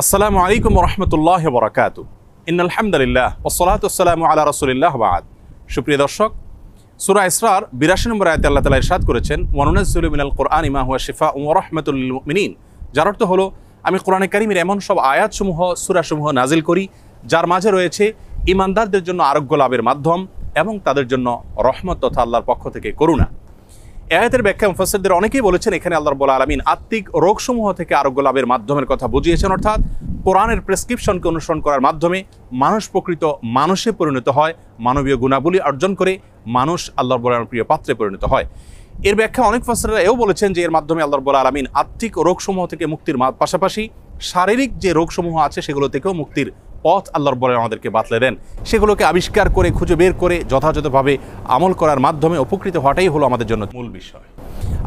আসসালামু আলাইকুম ওয়া রাহমাতুল্লাহি ওয়া বারাকাতুহু। ইন্নাল হামদুলিল্লাহ ওয়াসসালাতু ওয়াসসালামু আলা রাসূলিল্লাহ ওয়া বা'দ। সুপ্রিয় দর্শক, সূরা ইসরার ৮২ নম্বর আয়াতে আল্লাহ তাআলা ইরশাদ করেছেন, ওয়া নুনাজ্জিলু মিনাল কুরআনি মা হুয়া শিফাউন ওয়া রাহমাতুল লিল মুমিনিন। যার অর্থ হলো, আমি কোরআনে কারীমের এমন সব আয়াতসমূহ, সূরাসমূহ নাজিল করি যার মাঝে রয়েছে ঈমানদারদের জন্য আরোগ্য লাভের মাধ্যম এবং তাদের জন্য রহমত তথা আল্লাহর পক্ষ থেকে করুণা। আয়াতের ব্যাখ্যা মুফাসসিরদের অনেকেই বলেছেন, এখানে আল্লাহ রাব্বুল আলামিন আত্মিক রোগসমূহ থেকে আরোগ্য লাভের মাধ্যমের কথা বুঝিয়েছেন, অর্থাৎ কোরআনের প্রেসক্রিপশনকে অনুসরণ করার মাধ্যমে মানুষ প্রকৃত মানুষে পরিণত হয়, মানবীয় গুণাবলী অর্জন করে মানুষ আল্লাহ রাব্বুল আলামিনের প্রিয় পাত্রে পরিণত হয়। এর ব্যাখ্যা অনেক মুফাসসিররা এও বলেছেন যে এর মাধ্যমে আল্লাহ রাব্বুল আলামিন আত্মিক রোগসমূহ থেকে মুক্তির পাশাপাশি শারীরিক যে রোগসমূহ আছে সেগুলো থেকেও মুক্তির পথ আল্লাহ রাব্বুল আলামিন আমাদেরকে বাতলে দেন। সেগুলোকে আবিষ্কার করে খুঁজে বের করে যথাযথভাবে আমল করার মাধ্যমে উপকৃত হওয়াটাই হলো আমাদের জন্য মূল বিষয়।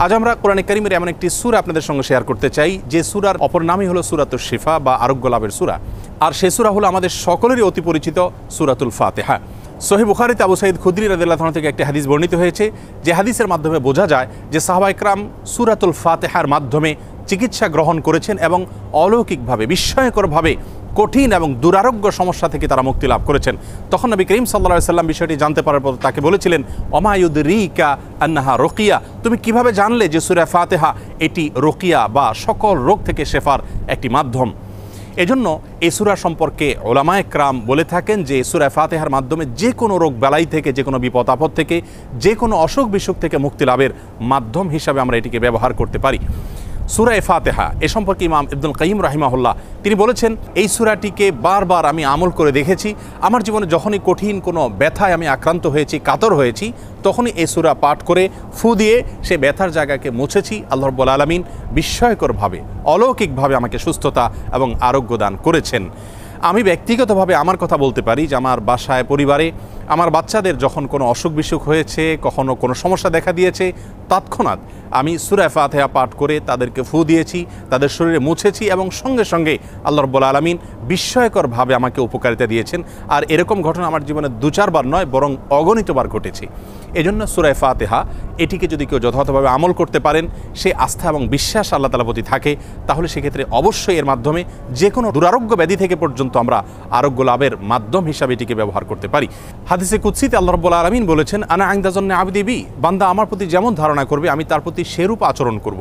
আজ আমরা কোরআনে কারীমের এমন একটি সূরা আপনাদের সঙ্গে শেয়ার করতে চাই যে সূরার অপর নামই হলো সূরাতুশ শিফা বা আরোগ্য লাভের সূরা। আর সেই সূরা হলো আমাদের সকলেরই অতি পরিচিত সূরাতুল ফাতিহা। সহিহ বুখারীতে আবু সাঈদ খুদরি রাদিয়াল্লাহু আনহু থেকে একটি হাদিস বর্ণিত হয়েছে, যে হাদিসের মাধ্যমে বোঝা যায় যে সাহাবায়ে কেরাম সূরাতুল ফাতিহার মাধ্যমে চিকিৎসা গ্রহণ করেছেন এবং অলৌকিকভাবে, বিস্ময়করভাবে কঠিন এবং দুরারোগ্য সমস্যা থেকে তারা মুক্তি লাভ করেছেন। তখন নবী করিম সাল্লাল্লাহু আলাইহি সাল্লাম বিষয়টি জানতে পারার পর তাকে বলেছিলেন, ওমা ইউদরিকা আন্নাহা রুকিয়া, তুমি কিভাবে জানলে যে সূরা ফাতিহা এটি রুকিয়া বা সকল রোগ থেকে শেফার একটি মাধ্যম। এজন্য এই সূরা সম্পর্কে উলামায়ে কেরাম বলে থাকেন যে সূরা ফাতিহার মাধ্যমে যে কোনো রোগ বালাই থেকে, যে কোনো বিপদ আপদ থেকে, যে কোনো অসুখ বিসুখ থেকে মুক্তি লাভের মাধ্যম হিসাবে আমরা এটিকে ব্যবহার করতে পারি। সূরা ফাতিহা এ সম্পর্কে ইমাম ইবনুল কাইয়িম রাহিমাহুল্লাহ তিনি বলেছেন, এই সূরাটিকে বারবার আমি আমল করে দেখেছি। আমার জীবনে যখনই কঠিন কোনো ব্যথায় আমি আক্রান্ত হয়েছি, কাতর হয়েছি, তখনই এই সূরা পাঠ করে ফু দিয়ে সে ব্যথার জায়গাকে মুছেছি। আল্লাহ রাব্বুল আলামিন বিস্ময়করভাবে, অলৌকিকভাবে আমাকে সুস্থতা এবং আরোগ্য দান করেছেন। আমি ব্যক্তিগতভাবে আমার কথা বলতে পারি যে আমার বাসায়, পরিবারে আমার বাচ্চাদের যখন কোনো অসুখ বিসুখ হয়েছে, কখনো কোনো সমস্যা দেখা দিয়েছে, তৎক্ষণাৎ আমি সূরা ফাতিহা পাঠ করে তাদেরকে ফু দিয়েছি, তাদের শরীরে মুছেছি এবং সঙ্গে সঙ্গে আল্লাহ রাব্বুল আলামিন বিস্ময়করভাবে আমাকে উপকারিতা দিয়েছেন। আর এরকম ঘটনা আমার জীবনে ২-৪ বার নয়, বরং অগণিতবার ঘটেছে। এজন্য সূরা ফাতিহা এটিকে যদি কেউ যথাযথভাবে আমল করতে পারেন, সে আস্থা এবং বিশ্বাস আল্লাহ তাআলার প্রতি থাকে, তাহলে সেক্ষেত্রে অবশ্যই এর মাধ্যমে যে কোনো দুরারোগ্য ব্যাধি থেকে পর্যন্ত আমরা আরোগ্য লাভের মাধ্যম হিসাবে এটিকে ব্যবহার করতে পারি। হাদিসে কুদসিতে আল্লাহ রাব্বুল আলামিন বলেছেন, আনা ইনদা যন্নি আবদি বি, বান্দা আমার প্রতি যেমন ধারণা করবে আমি তার প্রতি সেরূপ আচরণ করব।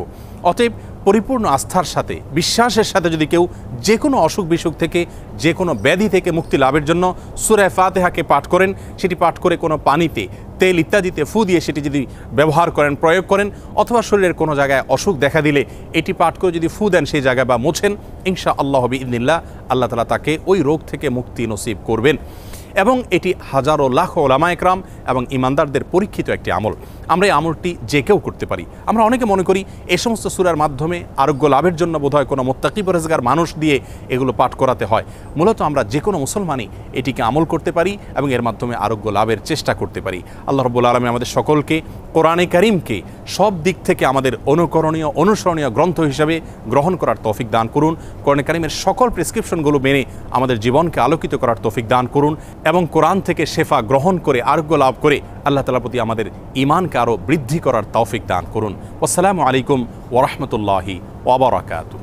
অতএব পরিপূর্ণ আস্থার সাথে, বিশ্বাসের সাথে যদি কেউ যে কোনো অসুখ বিসুখ থেকে, যে কোনো ব্যাধি থেকে মুক্তি লাভের জন্য সূরা ফাতিহাকে পাঠ করেন, সেটি পাঠ করে কোনো পানিতে, তেল ইত্যাদিতে ফু দিয়ে সেটি যদি ব্যবহার করেন, প্রয়োগ করেন, অথবা শরীরের কোনো জায়গায় অসুখ দেখা দিলে এটি পাঠ করে যদি ফু দেন সেই জায়গায় বা মোছেন, ইনশাআল্লাহ বিইذনিল্লাহ আল্লাহ তাআলা তাকে ওই রোগ থেকে মুক্তি নসিব করবেন। এবং এটি হাজারো লাখ উলামায়ে কেরাম এবং ঈমানদারদের পরীক্ষিত একটি আমল। আমরা এই আমলটি যে কেউ করতে পারি। আমরা অনেকে মনে করি এই সমস্ত সূরার মাধ্যমে আরোগ্য লাভের জন্য বোধহয় কোনো মুত্তাকি পরহেজগার মানুষ দিয়ে এগুলো পাঠ করাতে হয়। মূলত আমরা যে কোনো মুসলমানই এটিকে আমল করতে পারি এবং এর মাধ্যমে আরোগ্য লাভের চেষ্টা করতে পারি। আল্লাহ রাব্বুল আলামিন আমাদের সকলকে কোরআনে কারীমকে সব দিক থেকে আমাদের অনুকরণীয়, অনুসরণীয় গ্রন্থ হিসাবে গ্রহণ করার তৌফিক দান করুন। কোরআনে কারীমের সকল প্রেসক্রিপশনগুলো মেনে আমাদের জীবনকে আলোকিত করার তৌফিক দান করুন এবং কোরআন থেকে শেফা গ্রহণ করে আরোগ্য লাভ করে আল্লাহ তাআলার প্রতি আমাদের ঈমানকে আরও বৃদ্ধি করার তৌফিক দান করুন। আসসালামু আলাইকুম ওয়া রাহমাতুল্লাহি ওয়া বারাকাতুহু।